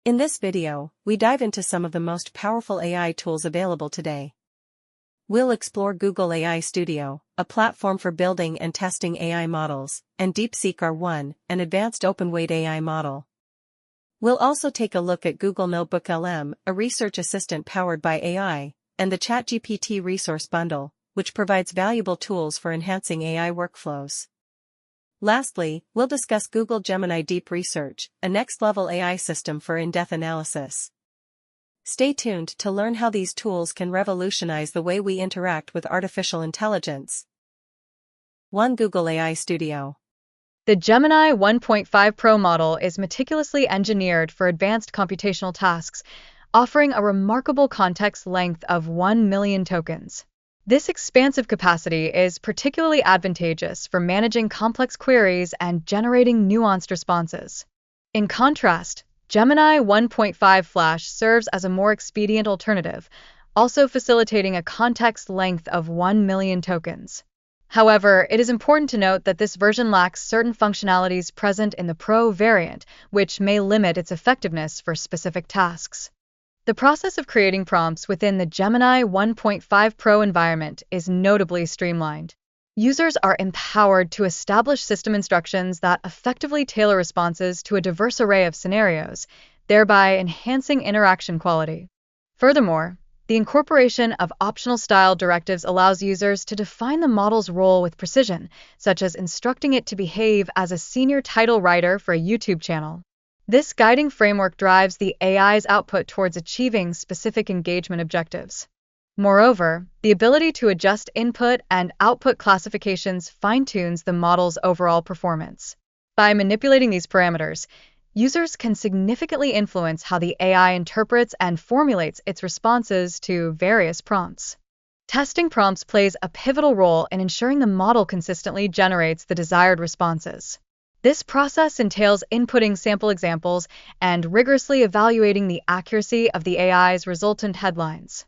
In this video, we dive into some of the most powerful AI tools available today. We'll explore Google AI Studio, a platform for building and testing AI models, and DeepSeek R1, an advanced open-weight AI model. We'll also take a look at Google NotebookLM, a research assistant powered by AI, and the ChatGPT resource bundle, which provides valuable tools for enhancing AI workflows. Lastly, we'll discuss Google Gemini Deep Research, a next-level AI system for in-depth analysis. Stay tuned to learn how these tools can revolutionize the way we interact with artificial intelligence. 1. Google AI Studio. The Gemini 1.5 Pro model is meticulously engineered for advanced computational tasks, offering a remarkable context length of 1 million tokens. This expansive capacity is particularly advantageous for managing complex queries and generating nuanced responses. In contrast, Gemini 1.5 Flash serves as a more expedient alternative, also facilitating a context length of 1 million tokens. However, it is important to note that this version lacks certain functionalities present in the Pro variant, which may limit its effectiveness for specific tasks. The process of creating prompts within the Gemini 1.5 Pro environment is notably streamlined. Users are empowered to establish system instructions that effectively tailor responses to a diverse array of scenarios, thereby enhancing interaction quality. Furthermore, the incorporation of optional style directives allows users to define the model's role with precision, such as instructing it to behave as a senior title writer for a YouTube channel. This guiding framework drives the AI's output towards achieving specific engagement objectives. Moreover, the ability to adjust input and output classifications fine-tunes the model's overall performance. By manipulating these parameters, users can significantly influence how the AI interprets and formulates its responses to various prompts. Testing prompts plays a pivotal role in ensuring the model consistently generates the desired responses. This process entails inputting sample examples and rigorously evaluating the accuracy of the AI's resultant headlines.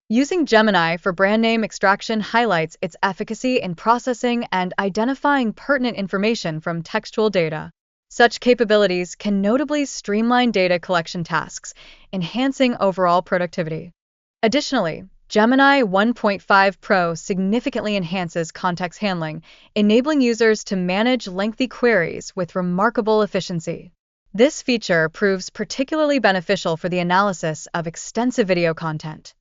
Using Gemini for brand name extraction highlights its efficacy in processing and identifying pertinent information from textual data. Such capabilities can notably streamline data collection tasks, enhancing overall productivity. Additionally, Gemini 1.5 Pro significantly enhances context handling, enabling users to manage lengthy queries with remarkable efficiency. This feature proves particularly beneficial for the analysis of extensive video content.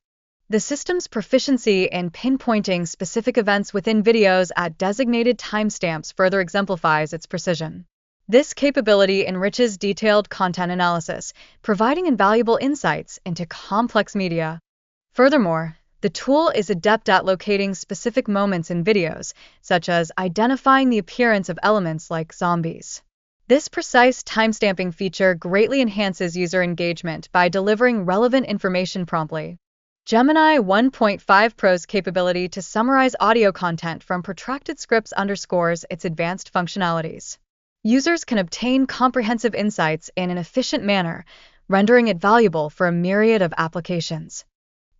The system's proficiency in pinpointing specific events within videos at designated timestamps further exemplifies its precision. This capability enriches detailed content analysis, providing invaluable insights into complex media. Furthermore, the tool is adept at locating specific moments in videos, such as identifying the appearance of elements like zombies. This precise timestamping feature greatly enhances user engagement by delivering relevant information promptly. Gemini 1.5 Pro's capability to summarize audio content from protracted scripts underscores its advanced functionalities. Users can obtain comprehensive insights in an efficient manner, rendering it valuable for a myriad of applications.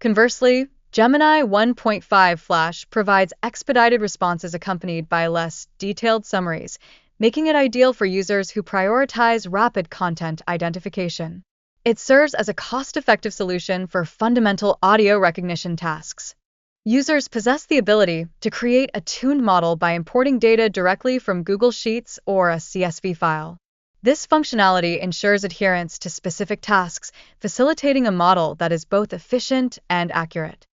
Conversely, Gemini 1.5 Flash provides expedited responses accompanied by less detailed summaries, making it ideal for users who prioritize rapid content identification. It serves as a cost-effective solution for fundamental audio recognition tasks. Users possess the ability to create a tuned model by importing data directly from Google Sheets or a CSV file. This functionality ensures adherence to specific tasks, facilitating a model that is both efficient and accurate.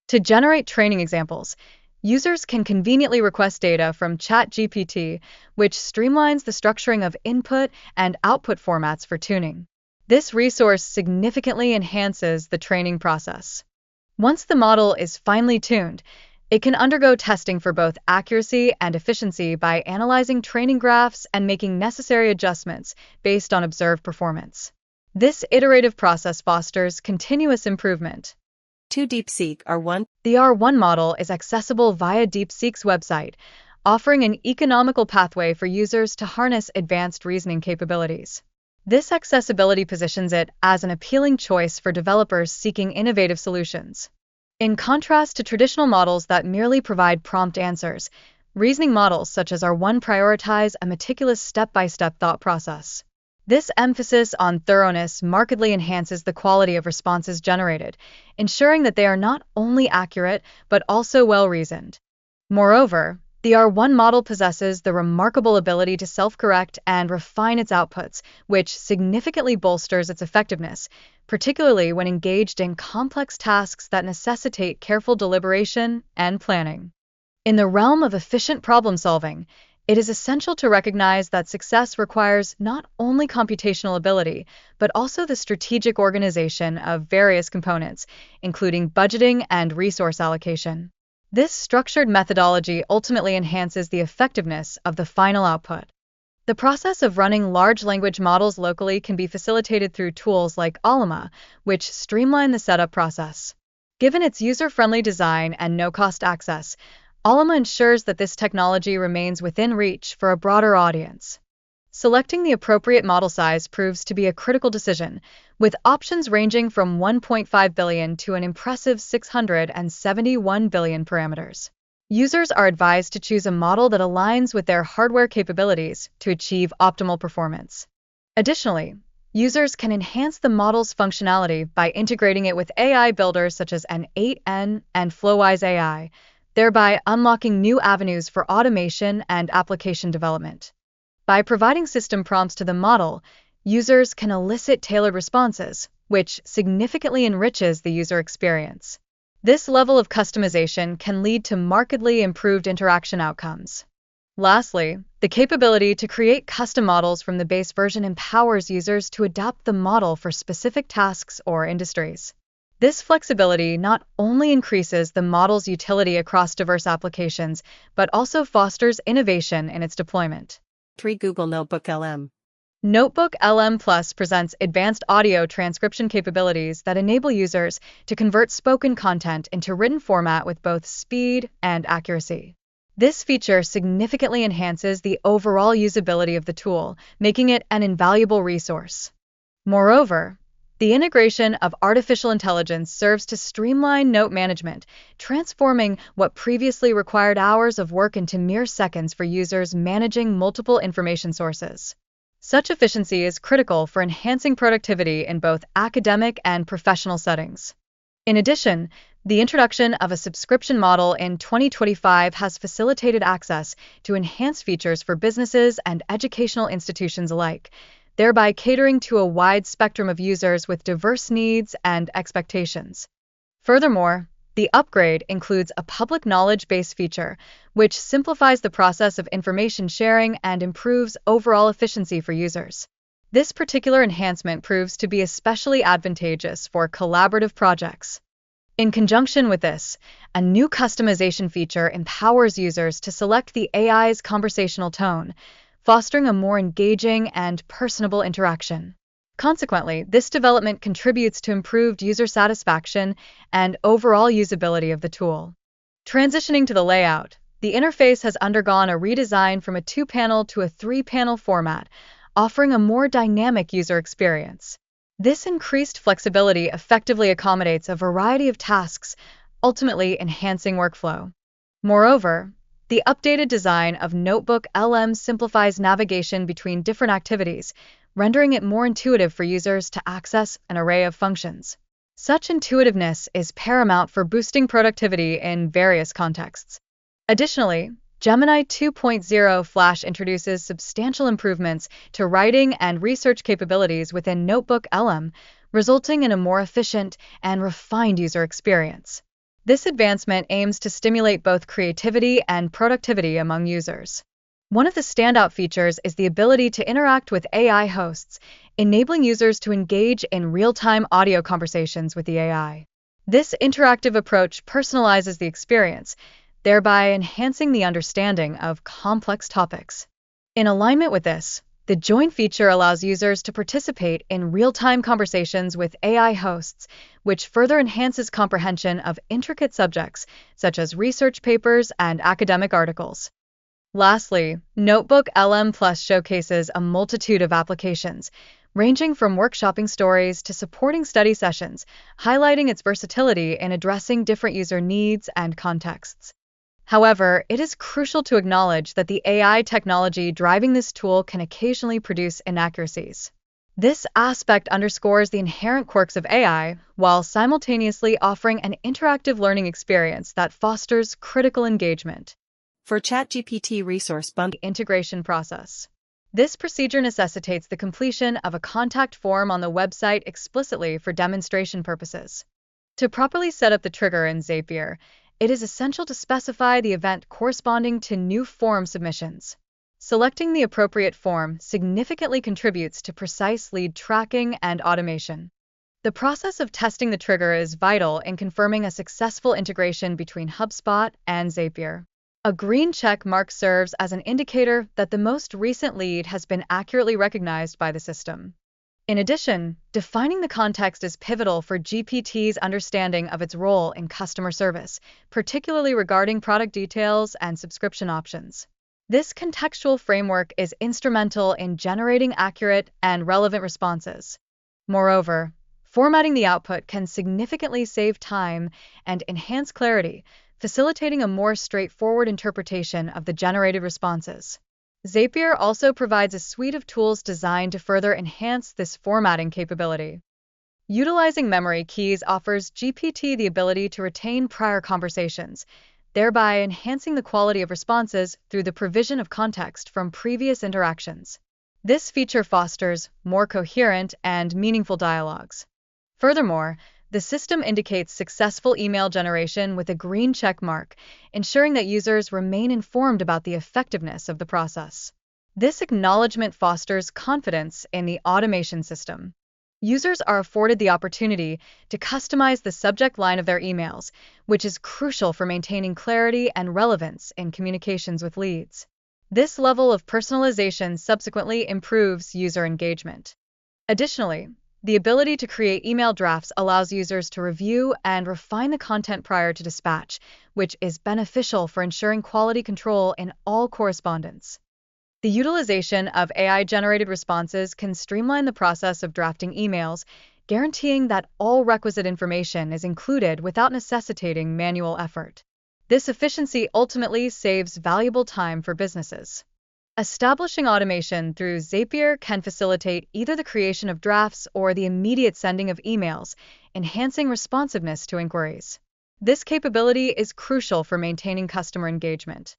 To generate training examples, users can conveniently request data from ChatGPT, which streamlines the structuring of input and output formats for tuning. This resource significantly enhances the training process. Once the model is finely tuned, it can undergo testing for both accuracy and efficiency by analyzing training graphs and making necessary adjustments based on observed performance. This iterative process fosters continuous improvement. 2. DeepSeek R1. The R1 model is accessible via DeepSeek's website, offering an economical pathway for users to harness advanced reasoning capabilities. This accessibility positions it as an appealing choice for developers seeking innovative solutions. In contrast to traditional models that merely provide prompt answers, reasoning models such as R1 prioritize a meticulous step-by-step thought process. This emphasis on thoroughness markedly enhances the quality of responses generated, ensuring that they are not only accurate but also well-reasoned. Moreover, the R1 model possesses the remarkable ability to self-correct and refine its outputs, which significantly bolsters its effectiveness, particularly when engaged in complex tasks that necessitate careful deliberation and planning. In the realm of efficient problem-solving, it is essential to recognize that success requires not only computational ability, but also the strategic organization of various components, including budgeting and resource allocation. This structured methodology ultimately enhances the effectiveness of the final output. The process of running large language models locally can be facilitated through tools like Llama, which streamline the setup process. Given its user-friendly design and no-cost access, Llama ensures that this technology remains within reach for a broader audience. Selecting the appropriate model size proves to be a critical decision, with options ranging from 1.5 billion to an impressive 671 billion parameters. Users are advised to choose a model that aligns with their hardware capabilities to achieve optimal performance. Additionally, users can enhance the model's functionality by integrating it with AI builders such as N8N and Flowise AI, thereby unlocking new avenues for automation and application development. By providing system prompts to the model, users can elicit tailored responses, which significantly enriches the user experience. This level of customization can lead to markedly improved interaction outcomes. Lastly, the capability to create custom models from the base version empowers users to adapt the model for specific tasks or industries. This flexibility not only increases the model's utility across diverse applications, but also fosters innovation in its deployment. 3. Google NotebookLM. NotebookLM Plus presents advanced audio transcription capabilities that enable users to convert spoken content into written format with both speed and accuracy. This feature significantly enhances the overall usability of the tool, making it an invaluable resource. Moreover, the integration of artificial intelligence serves to streamline note management, transforming what previously required hours of work into mere seconds for users managing multiple information sources. Such efficiency is critical for enhancing productivity in both academic and professional settings. In addition, the introduction of a subscription model in 2025 has facilitated access to enhanced features for businesses and educational institutions alike, thereby catering to a wide spectrum of users with diverse needs and expectations. Furthermore, the upgrade includes a public knowledge base feature, which simplifies the process of information sharing and improves overall efficiency for users. This particular enhancement proves to be especially advantageous for collaborative projects. In conjunction with this, a new customization feature empowers users to select the AI's conversational tone, fostering a more engaging and personable interaction. Consequently, this development contributes to improved user satisfaction and overall usability of the tool. Transitioning to the layout, the interface has undergone a redesign from a 2-panel to a 3-panel format, offering a more dynamic user experience. This increased flexibility effectively accommodates a variety of tasks, ultimately enhancing workflow. Moreover, the updated design of NotebookLM simplifies navigation between different activities, rendering it more intuitive for users to access an array of functions. Such intuitiveness is paramount for boosting productivity in various contexts. Additionally, Gemini 2.0 Flash introduces substantial improvements to writing and research capabilities within NotebookLM, resulting in a more efficient and refined user experience. This advancement aims to stimulate both creativity and productivity among users. One of the standout features is the ability to interact with AI hosts, enabling users to engage in real-time audio conversations with the AI. This interactive approach personalizes the experience, thereby enhancing the understanding of complex topics. In alignment with this, the Join feature allows users to participate in real-time conversations with AI hosts, which further enhances comprehension of intricate subjects such as research papers and academic articles. Lastly, NotebookLM Plus showcases a multitude of applications, ranging from workshopping stories to supporting study sessions, highlighting its versatility in addressing different user needs and contexts. However, it is crucial to acknowledge that the AI technology driving this tool can occasionally produce inaccuracies. This aspect underscores the inherent quirks of AI, while simultaneously offering an interactive learning experience that fosters critical engagement. For ChatGPT resource bundle Integration process. This procedure necessitates the completion of a contact form on the website explicitly for demonstration purposes. To properly set up the trigger in Zapier, it is essential to specify the event corresponding to new form submissions. Selecting the appropriate form significantly contributes to precise lead tracking and automation. The process of testing the trigger is vital in confirming a successful integration between HubSpot and Zapier. A green check mark serves as an indicator that the most recent lead has been accurately recognized by the system. In addition, defining the context is pivotal for GPT's understanding of its role in customer service, particularly regarding product details and subscription options. This contextual framework is instrumental in generating accurate and relevant responses. Moreover, formatting the output can significantly save time and enhance clarity, facilitating a more straightforward interpretation of the generated responses. Zapier also provides a suite of tools designed to further enhance this formatting capability. Utilizing memory keys offers GPT the ability to retain prior conversations, thereby enhancing the quality of responses through the provision of context from previous interactions. This feature fosters more coherent and meaningful dialogues. Furthermore, the system indicates successful email generation with a green check mark, ensuring that users remain informed about the effectiveness of the process. This acknowledgement fosters confidence in the automation system. Users are afforded the opportunity to customize the subject line of their emails, which is crucial for maintaining clarity and relevance in communications with leads. This level of personalization subsequently improves user engagement. Additionally, the ability to create email drafts allows users to review and refine the content prior to dispatch, which is beneficial for ensuring quality control in all correspondence. The utilization of AI-generated responses can streamline the process of drafting emails, guaranteeing that all requisite information is included without necessitating manual effort. This efficiency ultimately saves valuable time for businesses. Establishing automation through Zapier can facilitate either the creation of drafts or the immediate sending of emails, enhancing responsiveness to inquiries. This capability is crucial for maintaining customer engagement.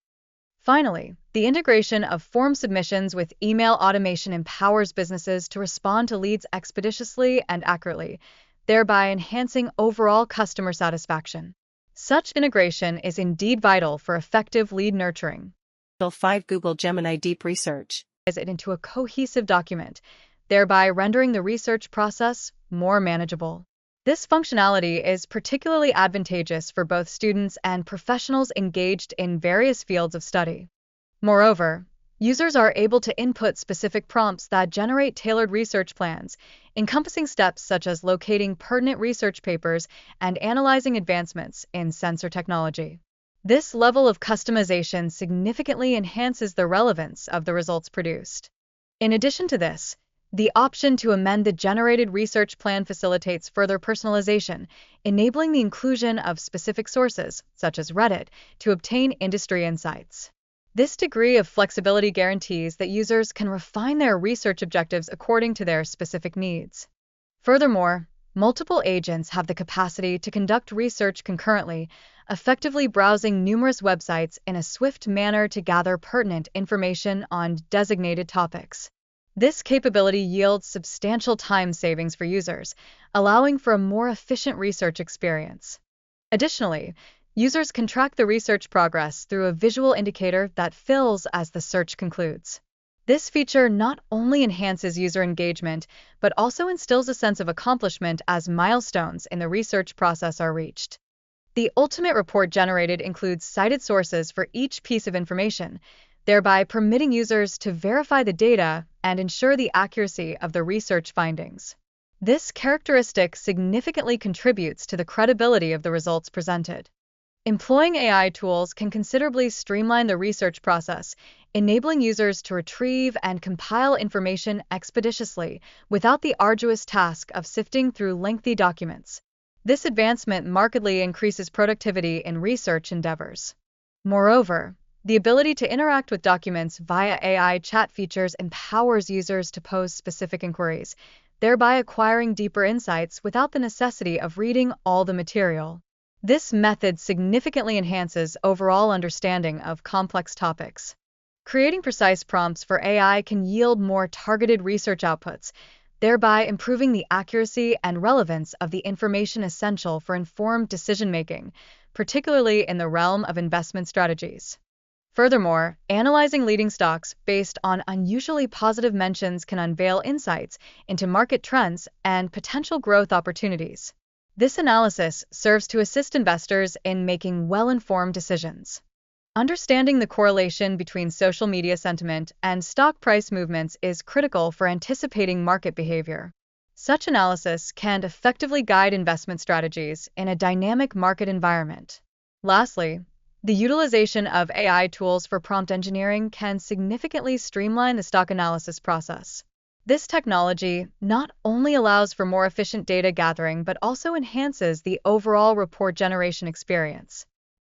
Finally, the integration of form submissions with email automation empowers businesses to respond to leads expeditiously and accurately, thereby enhancing overall customer satisfaction. Such integration is indeed vital for effective lead nurturing. 5 Google Gemini Deep Research. It into a cohesive document, thereby rendering the research process more manageable. This functionality is particularly advantageous for both students and professionals engaged in various fields of study. Moreover, users are able to input specific prompts that generate tailored research plans, encompassing steps such as locating pertinent research papers and analyzing advancements in sensor technology. This level of customization significantly enhances the relevance of the results produced. In addition to this, the option to amend the generated research plan facilitates further personalization, enabling the inclusion of specific sources, such as Reddit, to obtain industry insights. This degree of flexibility guarantees that users can refine their research objectives according to their specific needs. Furthermore, multiple agents have the capacity to conduct research concurrently, effectively browsing numerous websites in a swift manner to gather pertinent information on designated topics. This capability yields substantial time savings for users, allowing for a more efficient research experience. Additionally, users can track the research progress through a visual indicator that fills as the search concludes. This feature not only enhances user engagement, but also instills a sense of accomplishment as milestones in the research process are reached. The ultimate report generated includes cited sources for each piece of information, thereby permitting users to verify the data and ensure the accuracy of the research findings. This characteristic significantly contributes to the credibility of the results presented. Employing AI tools can considerably streamline the research process, enabling users to retrieve and compile information expeditiously without the arduous task of sifting through lengthy documents. This advancement markedly increases productivity in research endeavors. Moreover, the ability to interact with documents via AI chat features empowers users to pose specific inquiries, thereby acquiring deeper insights without the necessity of reading all the material. This method significantly enhances overall understanding of complex topics. Creating precise prompts for AI can yield more targeted research outputs, thereby improving the accuracy and relevance of the information essential for informed decision-making, particularly in the realm of investment strategies. Furthermore, analyzing leading stocks based on unusually positive mentions can unveil insights into market trends and potential growth opportunities. This analysis serves to assist investors in making well-informed decisions. Understanding the correlation between social media sentiment and stock price movements is critical for anticipating market behavior. Such analysis can effectively guide investment strategies in a dynamic market environment. Lastly, the utilization of AI tools for prompt engineering can significantly streamline the stock analysis process. This technology not only allows for more efficient data gathering but also enhances the overall report generation experience.